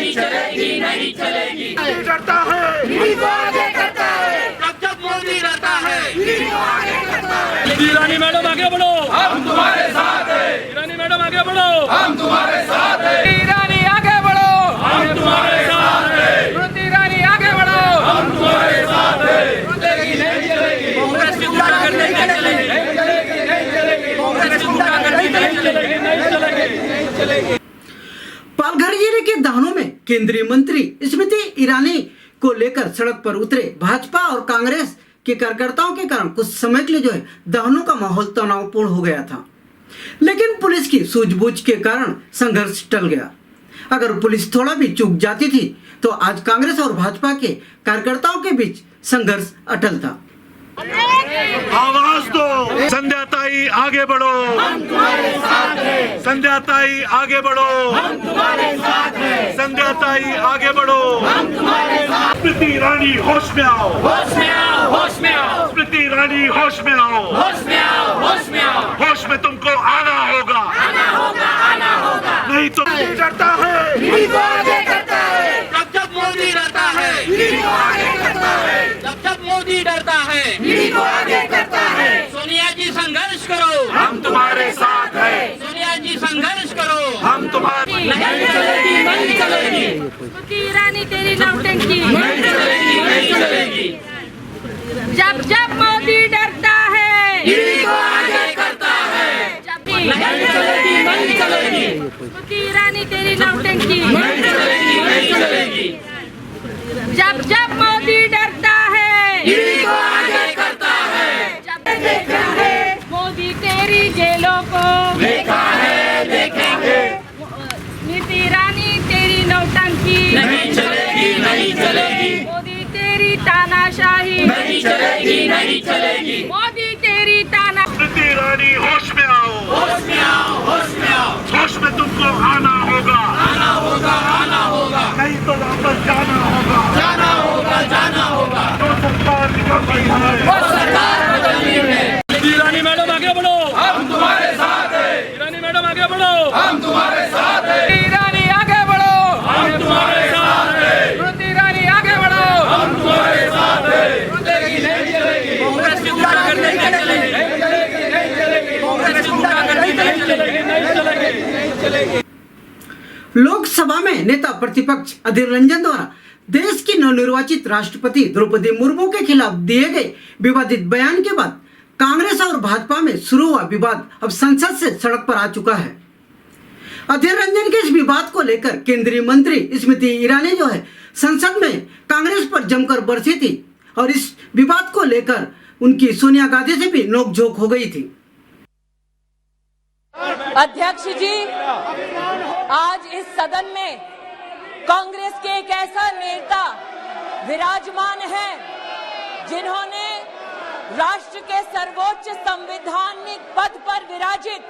नहीं चलेगी, नहीं चलेगी। डरता है, को आगे करता है, जब मोदी रहता है, आगे करता है। ईरानी मैडम आगे बढ़ो, हम तुम्हारे साथ है। ईरानी मैडम आगे बढ़ो, हम तुम्हारे साथ है। ईरानी आगे बढ़ो, हम तुम्हारे साथ हैं, स्मृति ईरानी आगे बढ़ो, हम तुम्हारे साथ हैं। नहीं चलेगी, कांग्रेस की गुंडागर्दी नहीं चलेगी, नहीं चलेगी, नहीं चलेगी, कांग्रेस की गुंडागर्दी नहीं चलेगी, नहीं चलेगी, नहीं चलेगी। पालघर जिले के दाहनों में केंद्रीय मंत्री स्मृति ईरानी को लेकर सड़क पर उतरे भाजपा और कांग्रेस के कार्यकर्ताओं के कारण कुछ समय के लिए जो है दाहनों का माहौल तनावपूर्ण हो गया था, लेकिन पुलिस की सूझबूझ के कारण संघर्ष टल गया। अगर पुलिस थोड़ा भी चूक जाती थी तो आज कांग्रेस और भाजपा के कार्यकर्ताओं के बीच संघर्ष अटल था। आवाज दो, संध्याताई आगे बढ़ो, हम तुम्हारे साथ हैं, संध्याताई आगे बढ़ो, हम तुम्हारे साथ हैं, संध्याताई आगे बढ़ो। हम तुम्हारे साथ। स्मृति ईरानी होश में आओ, होश में आओ, होश में आओ, स्मृति ईरानी होश में आओ, होश में आओ, होश में आओ। होश में तुमको आना होगा, आना होगा, आना होगा। नहीं तो डरता है, को आगे करता है, जब मोदी रहता है, को आगे करता है, जब मोदी डरता है, को आगे करता है। सोनिया जी संघर्ष करो, हम तुम्हारे साथ हैं, सोनिया जी संघर्ष करो, हम तुम्हारे नहीं चलेगी, नहीं चलेगी, स्मृति ईरानी तेरी नौटंकी नहीं चलेगी, नहीं चलेगी। जब जब मोदी डरता है को आगे करता है, नहीं चलेगी, नहीं चलेगी, स्मृति ईरानी तेरी नौटंकी नहीं चलेगी, नहीं चलेगी। जब जब मोदी डरता है को आगे करता है, जब देखा है मोदी तेरी जेलों को देखा है, देखेंगे। स्मृति ईरानी तेरी नौटंकी नहीं चलेगी, नहीं चलेगी, मोदी तेरी तानाशाही नहीं चलेगी, नहीं चलेगी। मोदी तेरी ताना स्मृति ईरानी होश में आओ, होश में आओ, होश में आओ, होश में तुमको आना होगा, आना होगा, आना होगा, नहीं तो वापस जाना होगा। जाना होगा, जाना होगा। जो सरकार निकल रही है, वो सरकार बदलनी है। ईरानी मैडम आगे बढ़ो, हम तुम्हारे साथ है, ईरानी मैडम आगे बढ़ो, हम तुम्हारे साथ है, ईरानी आगे बढ़ो, हम तुम्हारे साथ हैं, स्मृति ईरानी आगे बढ़ो, हम तुम्हारे साथ हैं। नहीं चलेगी, कांग्रेस की गुंडागर्दी नहीं चलेगी, नहीं चलेगी, नहीं चलेगी, कांग्रेस की गुंडागर्दी नहीं चलेगी, नहीं चलेगी, नहीं चलेगी। लोकसभा में नेता प्रतिपक्ष अधीर रंजन द्वारा देश की नवनिर्वाचित राष्ट्रपति द्रौपदी मुर्मू के खिलाफ दिए गए विवादित बयान के बाद कांग्रेस और भाजपा में शुरू हुआ विवाद अब संसद से सड़क पर आ चुका है। अधीर रंजन के इस विवाद को लेकर केंद्रीय मंत्री स्मृति ईरानी जो है संसद में कांग्रेस पर जमकर बरसी थी और इस विवाद को लेकर उनकी सोनिया गांधी से भी नोकझोंक हो गई थी। अध्यक्ष जी, आज इस सदन में कांग्रेस के एक ऐसा नेता विराजमान है जिन्होंने राष्ट्र के सर्वोच्च संवैधानिक पद पर विराजित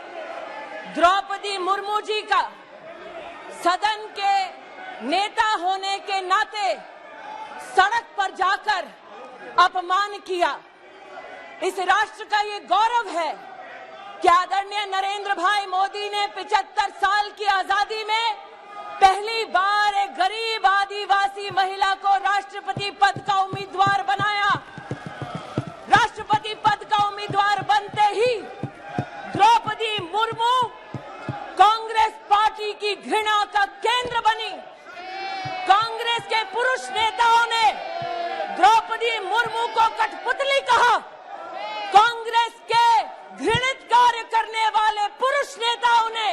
द्रौपदी मुर्मू जी का सदन के नेता होने के नाते सड़क पर जाकर अपमान किया। इस राष्ट्र का ये गौरव है कि आदरणीय नरेंद्र भाई मोदी ने 75 साल की आजादी में पहली बार एक गरीब आदिवासी महिला को राष्ट्रपति पद का उम्मीदवार बनाया। राष्ट्रपति पद का उम्मीदवार बनते ही द्रौपदी मुर्मू कांग्रेस पार्टी की घृणा का केंद्र बनी। कांग्रेस के पुरुष नेताओं ने द्रौपदी मुर्मू को कठपुतली कहा। कांग्रेस के घृणित कार्य करने वाले पुरुष नेताओं ने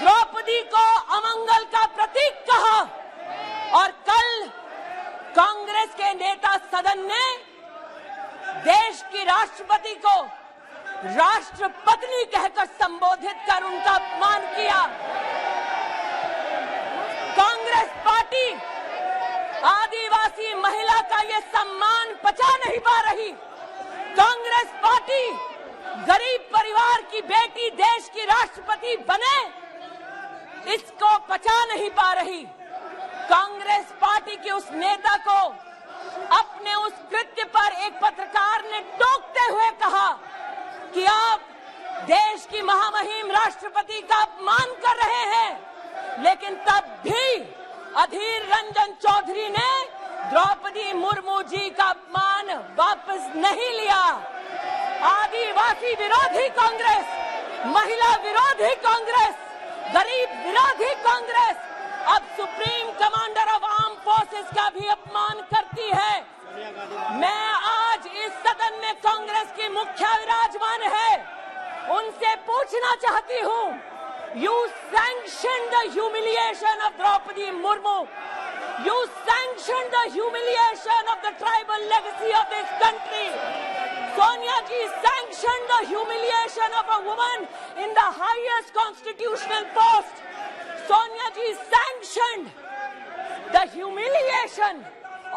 द्रौपदी को अमंगल का प्रतीक कहा और कल कांग्रेस के नेता सदन ने देश की राष्ट्रपति को राष्ट्रपत्नी कहकर संबोधित कर उनका अपमान किया। कांग्रेस पार्टी आदिवासी महिला का ये सम्मान पचा नहीं पा रही। कांग्रेस पार्टी गरीब परिवार की बेटी देश की राष्ट्रपति बने, इसको पचा नहीं पा रही। कांग्रेस पार्टी के उस नेता को अपने उस कृत्य पर एक पत्रकार ने टोकते हुए कहा कि आप देश की महामहिम राष्ट्रपति का अपमान कर रहे हैं, लेकिन तब भी अधीर रंजन चौधरी ने द्रौपदी मुर्मू जी का अपमान वापस नहीं लिया। आदिवासी विरोधी कांग्रेस, महिला विरोधी कांग्रेस, गरीब विरोधी कांग्रेस अब supreme commander of arm forces का भी अपमान करती है। मैं आज इस सदन में कांग्रेस की मुखिया विराजमान है, उनसे पूछना चाहती हूँ, you sanction the humiliation of Draupadi Murmu, you sanctioned the humiliation of the tribal legacy of this country. Sonia ji sanctioned the humiliation of a woman in the highest constitutional post. Sonia ji sanctioned the humiliation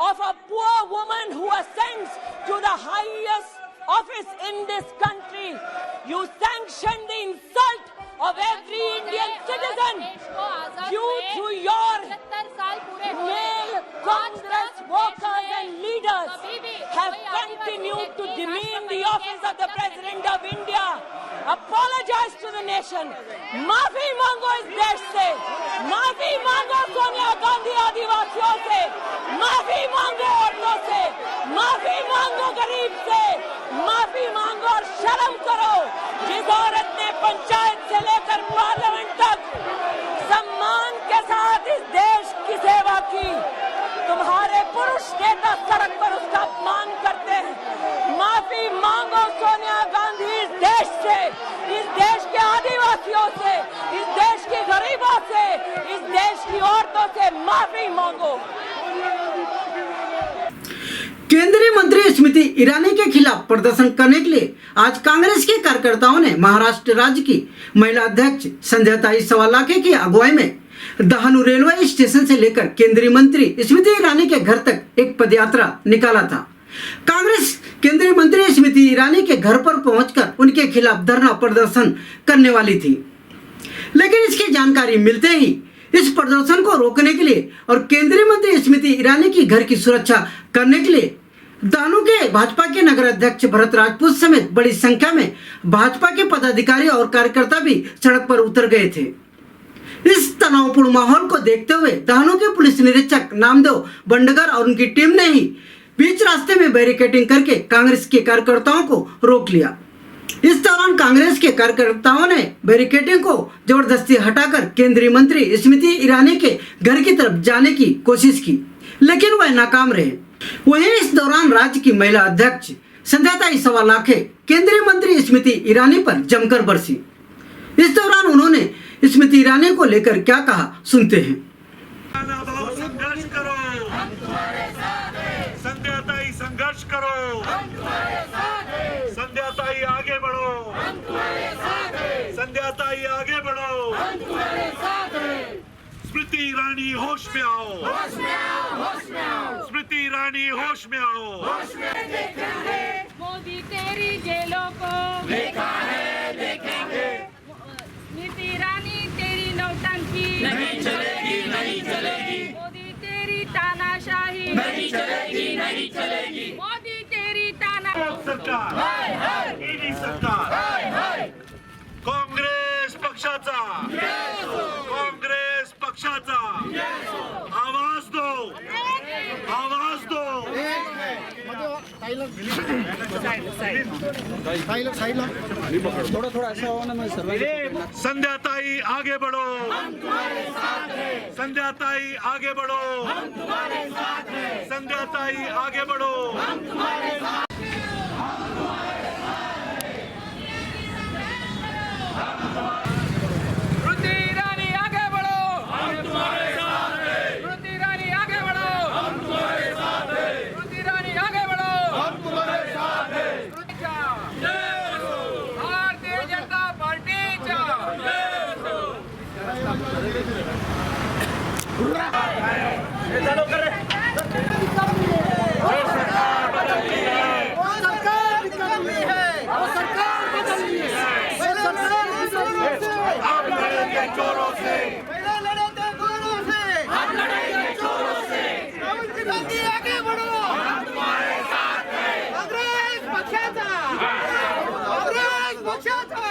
of a poor woman who ascends to the highest office in this country. You sanctioned the insult of every Indian citizen. You, through your male Congress workers and leaders, have continued to demean the office of the President of India. Apologize to the nation. माफी मांगो इस देश से, माफी मांगो सोनिया गांधी आदिवासियों से, माफी मांगो औरतों से, माफी मांगो गरीब से, माफी मांगो और शर्म करो। जिस औरत ने पंचायत से लेकर पार्लियामेंट तक सम्मान के साथ इस देश की सेवा की, तुम्हारे पुरुष नेता सड़क पर उसका अपमान करते हैं। माफी मांगो सोनिया गांधी इस देश से, इस देश के आदिवासियों से, इस देश के गरीबों से, इस देश की औरतों से माफी मांगो। केंद्रीय मंत्री स्मृति ईरानी के खिलाफ प्रदर्शन करने के लिए आज कांग्रेस के कार्यकर्ताओं ने महाराष्ट्र राज्य की महिला अध्यक्ष संध्याताई सवालाखे की अगुवाई में दहानू रेलवे स्टेशन से लेकर केंद्रीय मंत्री स्मृति ईरानी के घर तक एक पदयात्रा निकाला था। कांग्रेस केंद्रीय मंत्री स्मृति ईरानी के घर पर पहुंचकर उनके खिलाफ धरना प्रदर्शन करने वाली थी, लेकिन इसकी जानकारी मिलते ही इस प्रदर्शन को रोकने के लिए और केंद्रीय मंत्री स्मृति ईरानी की घर की सुरक्षा करने के लिए दानू के भाजपा के नगर अध्यक्ष भरत राजपूत समेत बड़ी संख्या में भाजपा के पदाधिकारी और कार्यकर्ता भी सड़क पर उतर गए थे। इस तनावपूर्ण माहौल को देखते हुए दानू के पुलिस निरीक्षक नामदेव बंडगर और उनकी टीम ने ही बीच रास्ते में बैरिकेडिंग करके कांग्रेस के कार्यकर्ताओं को रोक लिया। इस दौरान कांग्रेस के कार्यकर्ताओं ने बैरिकेडिंग को जबरदस्ती हटाकर केंद्रीय मंत्री स्मृति ईरानी के घर की तरफ जाने की कोशिश की, लेकिन वह नाकाम रहे। वहीं इस दौरान राज्य की महिला अध्यक्ष संध्याताई सवालाखे केंद्रीय मंत्री स्मृति ईरानी पर जमकर बरसी। इस दौरान उन्होंने स्मृति ईरानी को लेकर क्या कहा, सुनते हैं। संघर्ष करो, संध्याताई संघर्ष करो, संध्याताई आगे बढ़ो, संध्याताई आगे बढ़ो, स्मृति ईरानी होश में आओ, स्मृति ईरानी होश में आओ। मोदी तेरी जेलों को देखा है, देखेंगे, स्मृति ईरानी तेरी नौटंकी नहीं चलेगी, नहीं चलेगी, मोदी तेरी तानाशाही नहीं चलेगी, नहीं चलेगी। मोदी तेरी ताना सरकार, ईडी सरकार, काँग्रेस पक्षाचा, काँग्रेस पक्षाचा आवाज दो, आवाज दो। संध्याताई आगे बढ़ो, संध्याताई आगे बढ़ो, संध्याताई आगे बढ़ो। स्मृति ईरानी आगे बढ़ो, हम तुम्हारे साथ हैं, स्मृति ईरानी आगे बढ़ो, हम तुम्हारे साथ हैं, स्मृति ईरानी आगे बढ़ो, हम तुम्हारे साथ हैं। जय हो, भारतीय जनता पार्टीच्या जय हो। आप लड़ेंगे चोरों से, हम लड़ेंगे चोरों से, आगे बढ़ो, हम तुम्हारे साथ हैं। काँग्रेस पक्षाचा, काँग्रेस पक्षाचा,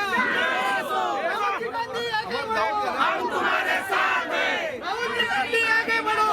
राहुल गांधी आगे बढ़ो, हम तुम्हारे साथ हैं, राहुल गांधी आगे बढ़ो,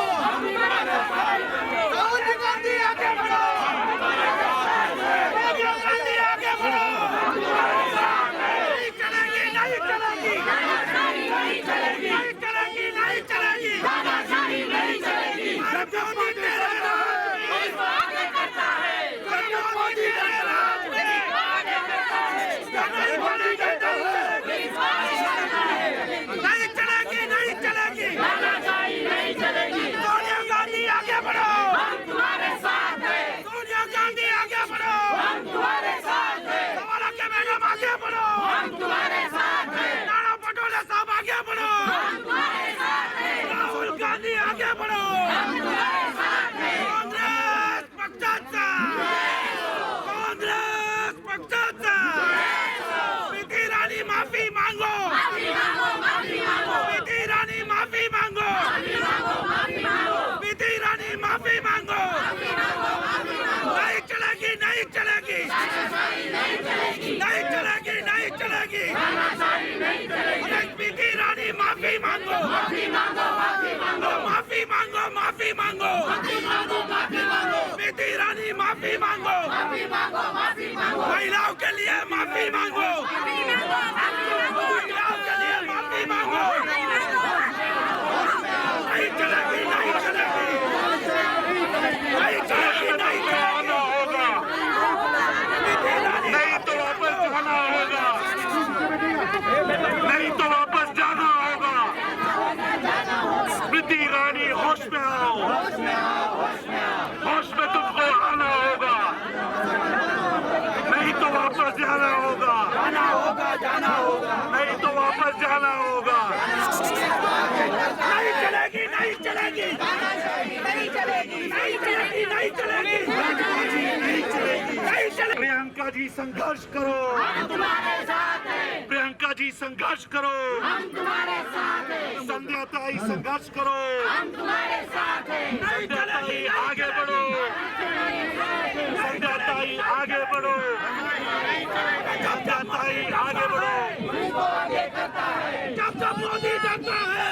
माफी मांगो, माफी मांगो, माफी मांगो, माफी मांगो, माफी मांगो, माफी मांगो, माफी मांगो, स्मृति ईरानी माफी मांगो, माफी मांगो, माफी मांगो, महिलाओं के लिए माफी मांगो, माफी मांगो, महिलाओं के लिए माफी मांगो, नहीं चलेगी, नहीं चलेगी, नहीं चलेगी, नहीं चलेगी, नहीं तो वापस जाना होगा, नहीं तो वापस जाना होगा। स्मृति ईरानी होश में आओ, होश में तुमको आना होगा, नहीं तो वापस जाना होगा, जाना होगा, नहीं तो वापस जाना होगा। नहीं चलेगी, नहीं चलेगी, नहीं चलेगी, नहीं चलेगी, नहीं चलेगी, नहीं चलेगी, नहीं चलेगी। प्रियंका जी संघर्ष करो, हम तुम्हारे साथ हैं, प्रियंका जी संघर्ष करो, हम तुम्हारे साथ हैं, संध्या ताई संघर्ष करो, हम तुम्हारे साथ हैं, नहीं संध्या ताई चलेगी, आगे बढ़ो, संध्या ताई आगे बढ़ो, संध्या ताई आगे बढ़ो। जब जब मोदी डरता है,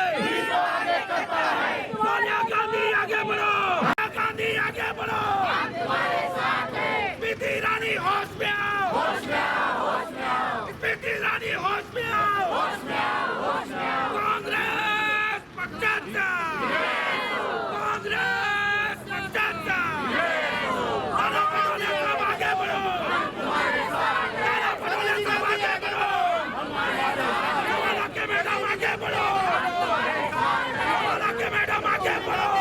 सोनिया गांधी आगे बढ़ो, सोनिया गांधी आगे बढ़ो, स्मृति ईरानी होश में आओ, स्मृति ईरानी होश में आओ, कांग्रेस पक्षाचा, कांग्रेस पक्षाचा, नाना पटोले साहब आगे बढ़ो, नाना पटोले साहब आगे बढ़ो, कमला के मैडम आगे बढ़ो, कमला के मैडम आगे बढ़ो,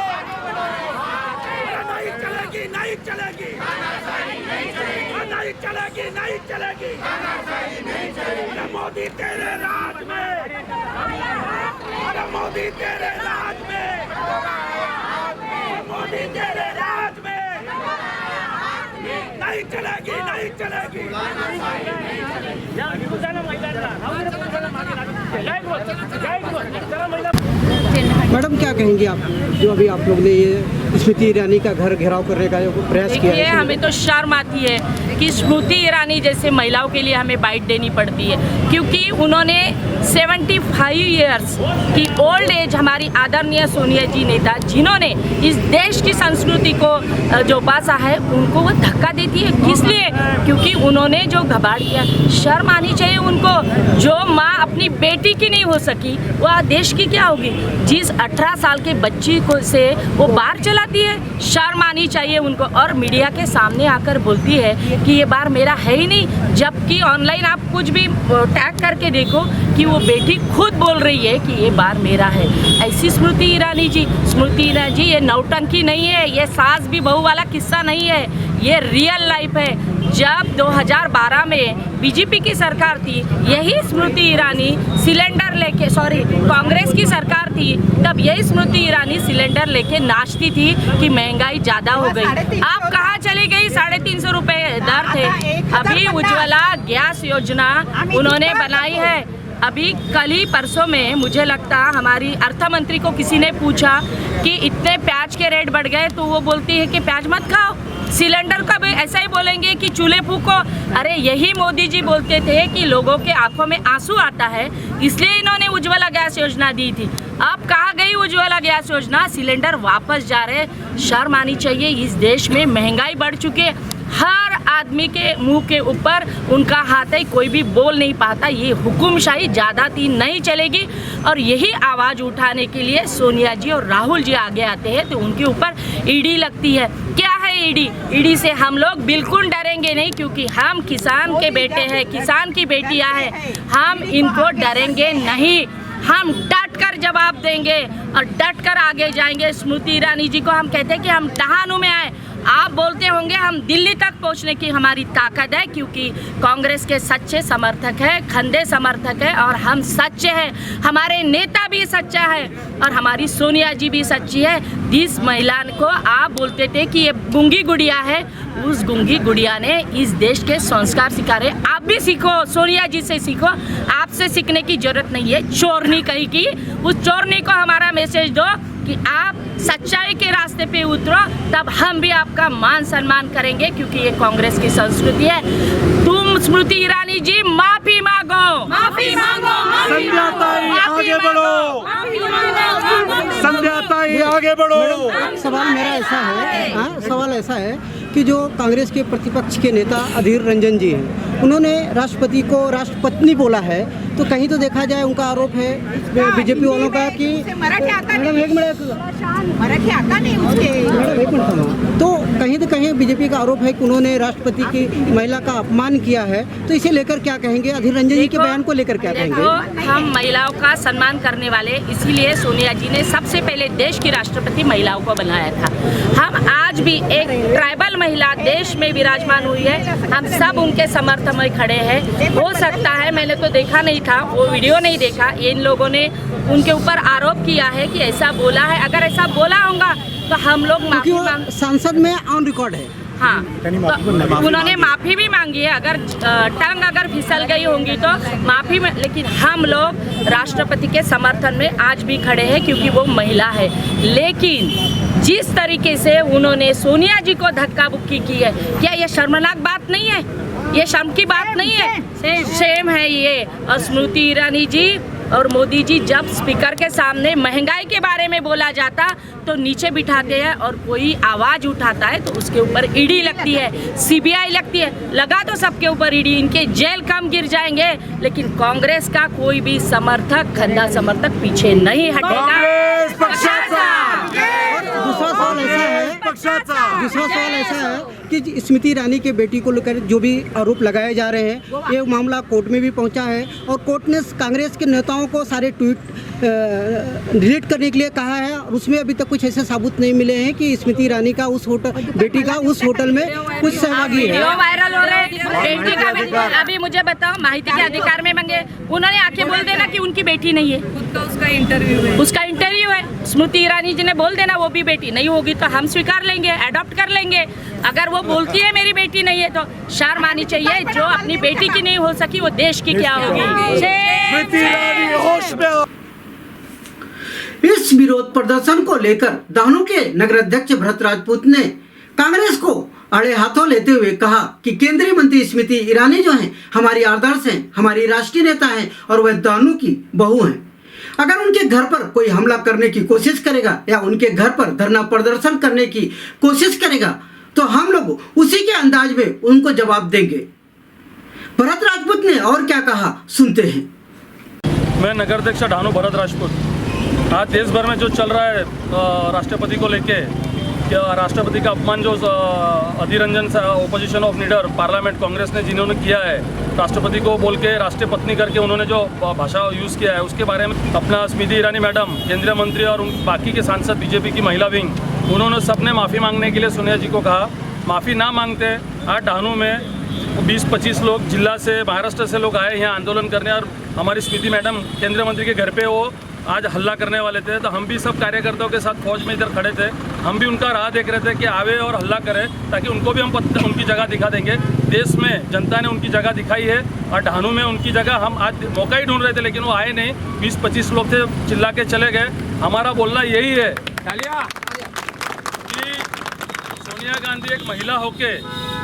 नहीं चलेगी, नहीं चलेगी, नहीं चलेगी, नहीं चलेगी, अरे मोदी तेरे राज में, अरे मोदी तेरे राज में, मोदी तेरे राज में, नहीं चलेगी, नहीं चलेगी। मैडम क्या कहेंगे आप, जो अभी आप लोग ने ये स्मृति ईरानी का घर घेराव करने का प्रयास किया देखिए, है? हमें तो शर्म आती है कि स्मृति ईरानी जैसे महिलाओं के लिए हमें बाइट देनी पड़ती है, क्योंकि उन्होंने 75 इयर्स की ओल्ड एज हमारी आदरणीय सोनिया जी नेता, जिन्होंने इस देश की संस्कृति को जो बासा है, उनको वो धक्का देती है। किस लिए? क्योंकि उन्होंने जो घबाड़ किया, शर्म आनी चाहिए उनको। जो माँ अपनी बेटी की नहीं हो सकी, वह देश की क्या होगी? जिस 18 साल के बच्ची को से वो बार चलाती है, शर्म आनी चाहिए उनको। और मीडिया के सामने आकर बोलती है कि ये बार मेरा है ही नहीं, जबकि ऑनलाइन आप कुछ भी टैग करके देखो कि वो बेटी खुद बोल रही है कि ये बार मेरा है। ऐसी स्मृति ईरानी जी, स्मृति ईरानी जी, ये नौटंकी नहीं है, ये सास भी बहू वाला किस्सा नहीं है, ये रियल लाइफ है। जब 2012 में बीजेपी की सरकार थी, यही स्मृति ईरानी सिलेंडर लेके, सॉरी कांग्रेस की सरकार थी, तब यही स्मृति ईरानी सिलेंडर लेके नाचती थी कि महंगाई ज़्यादा हो गई। आप कहाँ चली गई? 350 रुपये दर थे। अभी उज्ज्वला गैस योजना उन्होंने बनाई है। अभी कल ही परसों में मुझे लगता हमारी अर्थ मंत्री को किसी ने पूछा कि इतने प्याज के रेट बढ़ गए, तो वो बोलती है कि प्याज मत खाओ। सिलेंडर का भी ऐसा ही बोलेंगे कि चूल्हे फूको। अरे यही मोदी जी बोलते थे कि लोगों के आंखों में आंसू आता है, इसलिए इन्होंने उज्ज्वला गैस योजना दी थी। अब कहाँ गई उज्ज्वला गैस योजना? सिलेंडर वापस जा रहे। शर्म आनी चाहिए। इस देश में महंगाई बढ़ चुकी है, हर आदमी के मुंह के ऊपर उनका हाथ है, कोई भी बोल नहीं पाता। ये हुकुमशाही ज़्यादा दिन नहीं चलेगी। और यही आवाज़ उठाने के लिए सोनिया जी और राहुल जी आगे आते हैं, तो उनके ऊपर ईडी लगती है। क्या है ईडी? ईडी से हम लोग बिल्कुल डरेंगे नहीं, क्योंकि हम किसान के बेटे हैं, किसान की बेटियां हैं। हम इनको डरेंगे नहीं, हम डट कर जवाब देंगे और डट कर आगे जाएंगे। स्मृति ईरानी जी को हम कहते हैं कि हम डहानू में आए, आप बोलते होंगे हम दिल्ली तक पहुंचने की हमारी ताकत है, क्योंकि कांग्रेस के सच्चे समर्थक हैं, खंदे समर्थक हैं, और हम सच्चे हैं। हमारे नेता भी सच्चा है और हमारी सोनिया जी भी सच्ची है। जिस महिला को आप बोलते थे कि ये गूंगी गुड़िया है, उस गूंगी गुड़िया ने इस देश के संस्कार सिखाए। आप भी सीखो, सोनिया जी से सीखो। आपसे सीखने की जरूरत नहीं है चोरनी कहीं की। उस चोरनी को हमारा मैसेज दो कि आप सच्चाई के रास्ते पे उतरो, तब हम भी आपका मान सम्मान करेंगे, क्योंकि ये कांग्रेस की संस्कृति है। तुम स्मृति ईरानी जी माफी मांगो, माफी मांगो, संध्या ताई आगे बढ़ो, संध्या ताई आगे बढ़ो। सवाल मेरा ऐसा है, सवाल ऐसा है कि जो कांग्रेस के प्रतिपक्ष के नेता अधीर रंजन जी हैं, उन्होंने राष्ट्रपति को राष्ट्रपत्नी बोला है, तो कहीं तो देखा जाए उनका आरोप है बीजेपी वालों का कि मैडम एक मिनट तो कहीं तो कहीं बीजेपी का आरोप है कि उन्होंने राष्ट्रपति की महिला का अपमान किया है, तो इसे लेकर क्या कहेंगे? अधीर रंजन जी के बयान को लेकर क्या कहेंगे? देखो, हम महिलाओं का सम्मान करने वाले, इसीलिए सोनिया जी ने सबसे पहले देश की राष्ट्रपति महिलाओं को बनाया था। हम आज भी एक ट्राइबल महिला देश में विराजमान हुई है, हम सब उनके समर्थन में खड़े हैं। हो सकता है, मैंने तो देखा नहीं था, वो वीडियो नहीं देखा, इन लोगों ने उनके ऊपर आरोप किया है कि ऐसा बोला है। अगर ऐसा बोला होगा तो हम लोग माफी मांग, संसद में ऑन रिकॉर्ड है। हाँ, तो उन्होंने माफी भी मांगी है। अगर टंग अगर फिसल गई होंगी तो माफी में, लेकिन हम लोग राष्ट्रपति के समर्थन में आज भी खड़े हैं, क्योंकि वो महिला है। लेकिन जिस तरीके से उन्होंने सोनिया जी को धक्का बुक्की की है, क्या ये शर्मनाक बात नहीं है? ये शर्म की बात नहीं है, शेम है ये। और स्मृति ईरानी जी और मोदी जी जब स्पीकर के सामने महंगाई के बारे में बोला जाता तो नीचे बिठाते हैं, और कोई आवाज उठाता है तो उसके ऊपर ईडी लगती है, सीबीआई लगती है। लगा तो सबके ऊपर ईडी, इनके जेल कम गिर जाएंगे, लेकिन कांग्रेस का कोई भी समर्थक, गंदा समर्थक पीछे नहीं हटेगा। दूसरा सवाल ऐसा है कि स्मृति ईरानी के बेटी को लेकर जो भी आरोप लगाए जा रहे हैं, ये मामला कोर्ट में भी पहुंचा है, और कोर्ट ने कांग्रेस के नेताओं को सारे ट्वीट डिलीट करने के लिए कहा है, और उसमें अभी तक कुछ ऐसे सबूत नहीं मिले हैं कि स्मृति ईरानी का उस होटल, बेटी का उस होटल में कुछ सहभागी है। वीडियो वायरल हो रहे हैं, बेटी का। अभी मुझे बताओ, माहिती के अधिकार में मांगे, उन्होंने आके बोल देना कि उनकी बेटी नहीं है, उसका इंटरव्यू है। स्मृति ईरानी जी ने बोल देना वो भी बेटी नहीं होगी तो हम स्वीकार लेंगे, अडॉप्ट कर लेंगे। अगर वो बोलती है मेरी बेटी नहीं है, तो शर्म आनी चाहिए। जो अपनी बेटी की नहीं हो सकी, वो देश की क्या होगी? इस विरोध प्रदर्शन को लेकर दानू के नगर अध्यक्ष भरत राजपूत ने कांग्रेस को अड़े हाथों लेते हुए कहा कि केंद्रीय मंत्री स्मृति ईरानी जो हैं, हमारी आदर्श हैं, हमारी राष्ट्रीय नेता हैं, और वह दानू की बहू हैं। अगर उनके घर पर कोई हमला करने की कोशिश करेगा या उनके घर पर धरना प्रदर्शन करने की कोशिश करेगा, तो हम लोग उसी के अंदाज में उनको जवाब देंगे। भरत राजपूत ने और क्या कहा, सुनते हैं। मैं नगर अध्यक्ष ढानू भरत राजपूत। आज देश भर में जो चल रहा है राष्ट्रपति को लेके, क्या राष्ट्रपति का अपमान जो Adhir Ranjan opposition of leader parliament Congress ने जिन्होंने किया है, राष्ट्रपति को बोल के राष्ट्रीय पत्नी करके उन्होंने जो भाषा यूज़ किया है, उसके बारे में अपना स्मृति ईरानी मैडम, केंद्रीय मंत्री और बाकी के सांसद बीजेपी की महिला विंग, उन्होंने सबने माफ़ी मांगने के लिए सोनिया जी को कहा। माफ़ी ना मांगते आज ढानू में 20-25 लोग जिला से, महाराष्ट्र से लोग आए यहाँ आंदोलन करने, और हमारी स्मृति मैडम केंद्रीय मंत्री के घर पे वो आज हल्ला करने वाले थे। तो हम भी सब कार्यकर्ताओं के साथ फौज में इधर खड़े थे, हम भी उनका राह देख रहे थे कि आवे और हल्ला करें, ताकि उनको भी हम उनकी जगह दिखा देंगे। देश में जनता ने उनकी जगह दिखाई है, और ढानू में उनकी जगह हम आज मौका ही ढूंढ रहे थे, लेकिन वो आए नहीं। 20-25 लोग थे, चिल्ला के चले गए। हमारा बोलना यही है कि सोनिया गांधी एक महिला होके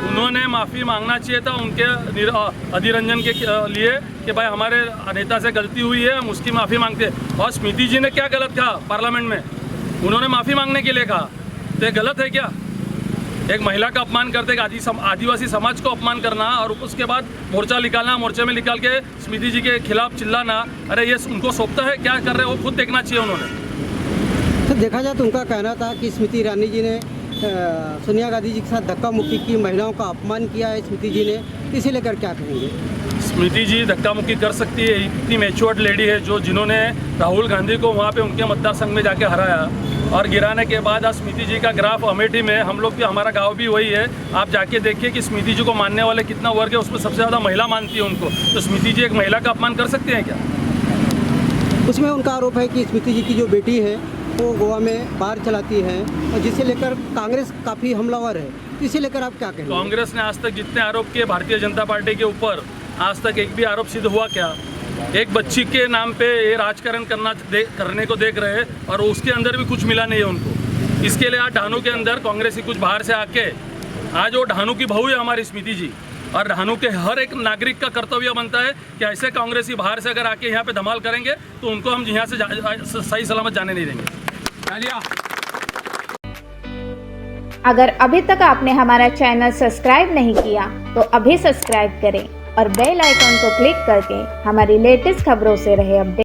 उन्होंने माफ़ी मांगना चाहिए था उनके अधीर रंजन के लिए कि भाई हमारे नेता से गलती हुई है, हम उसकी माफ़ी मांगते। और स्मृति जी ने क्या गलत कहा पार्लियामेंट में, उन्होंने माफ़ी मांगने के लिए कहा, तो ये गलत है क्या? एक महिला का अपमान करते, आदिवासी समाज को अपमान करना, और उसके बाद मोर्चा निकालना, मोर्चे में निकाल के स्मृति जी के खिलाफ चिल्लाना, अरे ये उनको सौंपता है, क्या कर रहे हैं वो खुद देखना चाहिए उन्होंने। तो देखा जाए तो उनका कहना था कि स्मृति ईरानी जी ने सोनिया गांधी जी के साथ धक्का मुक्की की, महिलाओं का अपमान किया है स्मृति जी ने, इसे लेकर क्या कहेंगे? स्मृति जी धक्का मुक्की कर सकती है, इतनी मैच्योर्ड लेडी है जिन्होंने राहुल गांधी को वहाँ पे उनके मतदार संघ में जाके हराया, और गिराने के बाद आज स्मृति जी का ग्राफ अमेठी में, हम लोग भी, हमारा गांव भी वही है, आप जाके देखिए कि स्मृति जी को मानने वाले कितना वर्ग है, उसमें सबसे ज़्यादा महिला मानती है उनको। तो स्मृति जी एक महिला का अपमान कर सकते हैं क्या? उसमें उनका आरोप है कि स्मृति जी की जो बेटी है वो गोवा में बार चलाती है, और जिसे लेकर कांग्रेस काफ़ी हमलावर है, इसे लेकर आप क्या कहेंगे? कांग्रेस ने आज तक जितने आरोप किए भारतीय जनता पार्टी के ऊपर, आज तक एक भी आरोप सिद्ध हुआ क्या? एक बच्ची के नाम पे ये राजकारण करने को देख रहे हैं और उसके अंदर भी कुछ मिला नहीं है उनको। इसके लिए आज ढानू के अंदर कांग्रेसी कुछ बाहर से आके, आज वो ढानू की बहू है हमारी स्मृति जी, और ढानू के हर एक नागरिक का कर्तव्य बनता है कि ऐसे कांग्रेसी बाहर से अगर आके यहाँ पे धमाल करेंगे तो उनको हम यहाँ से सही सलामत जाने नहीं देंगे। अगर अभी तक आपने हमारा चैनल सब्सक्राइब नहीं किया तो अभी सब्सक्राइब करें और बेल आइकॉन को क्लिक करके हमारी लेटेस्ट खबरों से रहे अपडेट।